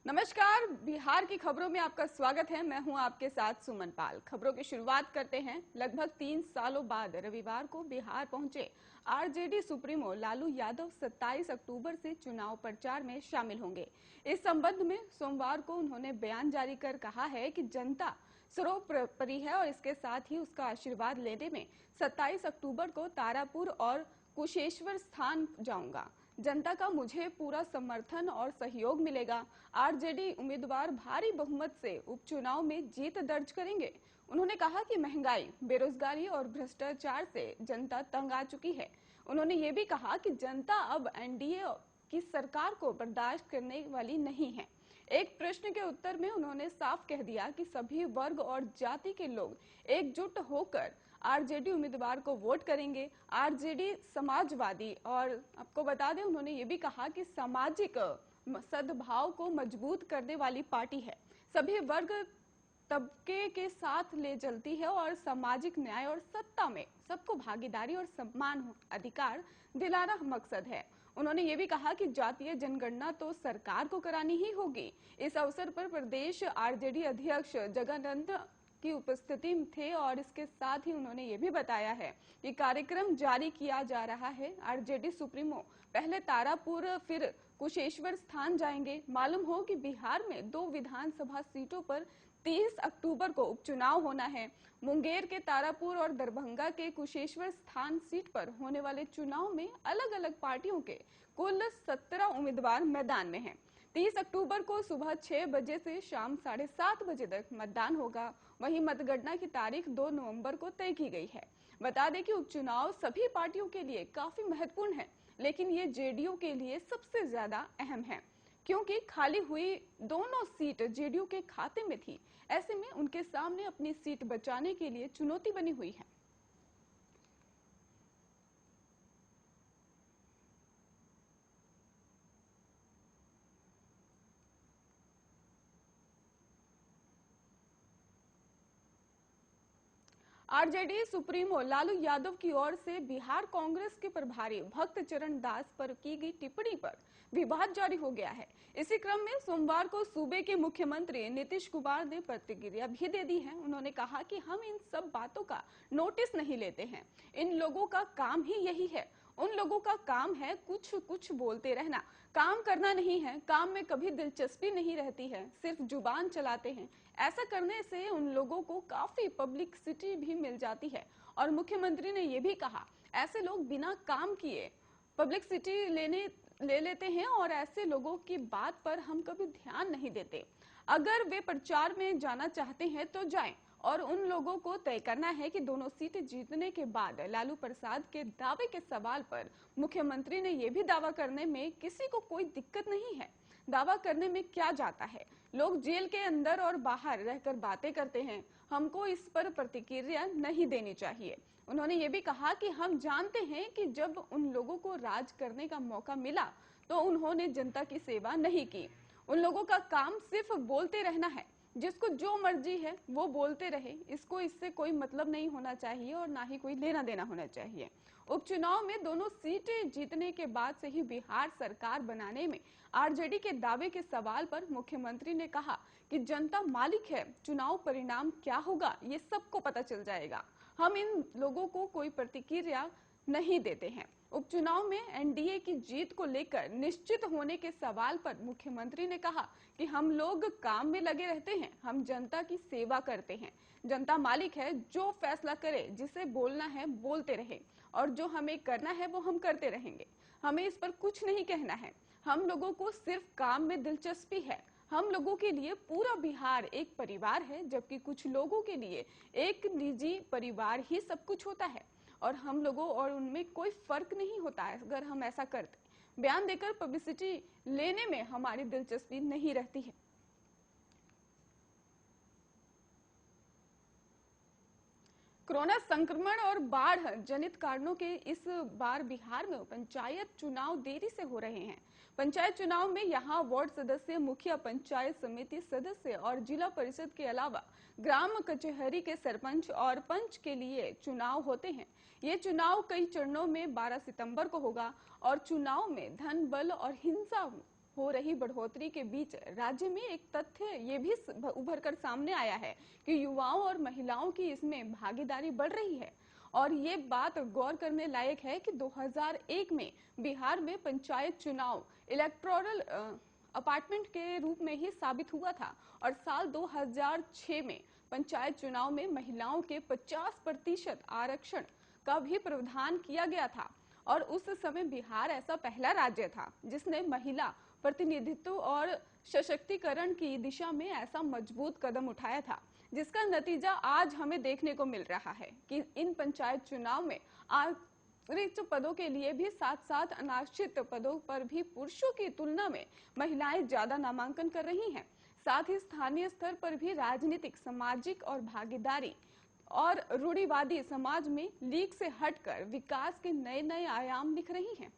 नमस्कार। बिहार की खबरों में आपका स्वागत है। मैं हूं आपके साथ सुमन पाल। खबरों की शुरुआत करते हैं। लगभग 3 सालों बाद रविवार को बिहार पहुंचे आरजेडी सुप्रीमो लालू यादव 27 अक्टूबर से चुनाव प्रचार में शामिल होंगे। इस संबंध में सोमवार को उन्होंने बयान जारी कर कहा है कि जनता सर्वोपरि है और इसके साथ ही उसका आशीर्वाद लेने में 27 अक्टूबर को तारापुर और कुशेश्वर स्थान जाऊंगा। जनता का मुझे पूरा समर्थन और सहयोग मिलेगा। आरजेडी उम्मीदवार भारी बहुमत से उपचुनाव में जीत दर्ज करेंगे। उन्होंने कहा कि महंगाई, बेरोजगारी और भ्रष्टाचार से जनता तंग आ चुकी है। उन्होंने ये भी कहा कि जनता अब एनडीए की सरकार को बर्दाश्त करने वाली नहीं है। एक प्रश्न के उत्तर में उन्होंने साफ कह दिया कि सभी वर्ग और जाति के लोग एकजुट होकर आरजेडी उम्मीदवार को वोट करेंगे। आरजेडी समाजवादी और आपको बता दें, उन्होंने ये भी कहा कि सामाजिक सद्भाव को मजबूत करने वाली पार्टी है। सभी वर्ग तबके के साथ ले चलती है और सामाजिक न्याय और सत्ता में सबको भागीदारी और सम्मान अधिकार दिलाना मकसद है। उन्होंने ये भी कहा कि जातीय जनगणना तो सरकार को करानी ही होगी। इस अवसर पर प्रदेश आरजेडी अध्यक्ष जगन्नाथ की उपस्थिति में थे और इसके साथ ही उन्होंने ये भी बताया है कि कार्यक्रम जारी किया जा रहा है। आरजेडी सुप्रीमो पहले तारापुर फिर कुशेश्वर स्थान जाएंगे। मालूम हो कि बिहार में 2 विधानसभा सीटों पर 30 अक्टूबर को उपचुनाव होना है। मुंगेर के तारापुर और दरभंगा के कुशेश्वर स्थान सीट पर होने वाले चुनाव में अलग अलग पार्टियों के कुल 17 उम्मीदवार मैदान में हैं। 30 अक्टूबर को सुबह 6 बजे से शाम 7:30 बजे तक मतदान होगा। वहीं मतगणना की तारीख 2 नवंबर को तय की गई है। बता दें कि उपचुनाव सभी पार्टियों के लिए काफी महत्वपूर्ण है, लेकिन ये जेडीयू के लिए सबसे ज्यादा अहम है, क्योंकि खाली हुई दोनों सीट जेडीयू के खाते में थी। ऐसे में उनके सामने अपनी सीट बचाने के लिए चुनौती बनी हुई है। आरजेडी सुप्रीमो लालू यादव की ओर से बिहार कांग्रेस के प्रभारी भक्त चरण दास पर की गई टिप्पणी पर विवाद जारी हो गया है। इसी क्रम में सोमवार को सूबे के मुख्यमंत्री नीतीश कुमार ने प्रतिक्रिया भी दे दी है। उन्होंने कहा कि हम इन सब बातों का नोटिस नहीं लेते हैं। इन लोगों का काम ही यही है। उन लोगों का काम है कुछ कुछ बोलते रहना, काम करना नहीं है। काम में कभी दिलचस्पी नहीं रहती है, सिर्फ जुबान चलाते हैं। ऐसा करने से उन लोगों को काफी पब्लिसिटी भी मिल जाती है। और मुख्यमंत्री ने यह भी कहा, ऐसे लोग बिना काम किए पब्लिसिटी ले लेते हैं और ऐसे लोगों की बात पर हम कभी ध्यान नहीं देते। अगर वे प्रचार में जाना चाहते हैं तो जाएं और उन लोगों को तय करना है कि दोनों सीटें जीतने के बाद लालू प्रसाद के दावे के सवाल पर मुख्यमंत्री ने यह भी दावा करने में किसी को कोई दिक्कत नहीं है। दावा करने में क्या जाता है, लोग जेल के अंदर और बाहर रहकर बातें करते हैं। हमको इस पर प्रतिक्रिया नहीं देनी चाहिए। उन्होंने ये भी कहा कि हम जानते हैं कि जब उन लोगों को राज करने का मौका मिला तो उन्होंने जनता की सेवा नहीं की। उन लोगों का काम सिर्फ बोलते रहना है। जिसको जो मर्जी है वो बोलते रहे, इससे कोई मतलब नहीं होना चाहिए और ना ही कोई लेना देना होना चाहिए। उपचुनाव में दोनों सीटें जीतने के बाद से ही बिहार सरकार बनाने में आरजेडी के दावे के सवाल पर मुख्यमंत्री ने कहा कि जनता मालिक है, चुनाव परिणाम क्या होगा ये सबको पता चल जाएगा। हम इन लोगों को कोई प्रतिक्रिया नहीं देते हैं। उपचुनाव में एनडीए की जीत को लेकर निश्चित होने के सवाल पर मुख्यमंत्री ने कहा कि हम लोग काम में लगे रहते हैं, हम जनता की सेवा करते हैं। जनता मालिक है, जो फैसला करे, जिसे बोलना है बोलते रहे और जो हमें करना है वो हम करते रहेंगे। हमें इस पर कुछ नहीं कहना है। हम लोगों को सिर्फ काम में दिलचस्पी है। हम लोगों के लिए पूरा बिहार एक परिवार है, जबकि कुछ लोगों के लिए एक निजी परिवार ही सब कुछ होता है और हम लोगों और उनमें कोई फर्क नहीं होता है। अगर हम ऐसा करते, बयान देकर पब्लिसिटी लेने में हमारी दिलचस्पी नहीं रहती है। कोरोना संक्रमण और बाढ़ जनित कारणों के इस बार बिहार में पंचायत चुनाव देरी से हो रहे हैं। पंचायत चुनाव में यहां वार्ड सदस्य, मुखिया पंचायत समिति सदस्य और जिला परिषद के अलावा ग्राम कचहरी के सरपंच और पंच के लिए चुनाव होते हैं। ये चुनाव कई चरणों में 12 सितंबर को होगा और चुनाव में धन, बल और हिंसा हो रही बढ़ोतरी के बीच राज्य में एक तथ्य ये भी उभर कर सामने आया है कि युवाओं और महिलाओं की इसमें भागीदारी बढ़ रही है। और ये बात गौर करने लायक है कि 2001 में बिहार में पंचायत चुनाव इलेक्टोरल अपार्टमेंट के रूप में ही साबित हुआ था और साल 2006 में पंचायत चुनाव में महिलाओं के 50% आरक्षण का भी प्रावधान किया गया था। और उस समय बिहार ऐसा पहला राज्य था जिसने महिला प्रतिनिधित्व और सशक्तिकरण की दिशा में ऐसा मजबूत कदम उठाया था, जिसका नतीजा आज हमें देखने को मिल रहा है कि इन पंचायत चुनाव में आरक्षित पदों के लिए भी साथ साथ अनारक्षित पदों पर भी पुरुषों की तुलना में महिलाएं ज्यादा नामांकन कर रही हैं। साथ ही स्थानीय स्तर पर भी राजनीतिक, सामाजिक और भागीदारी और रूढ़िवादी समाज में लीक से हटकर विकास के नए नए आयाम दिख रही हैं।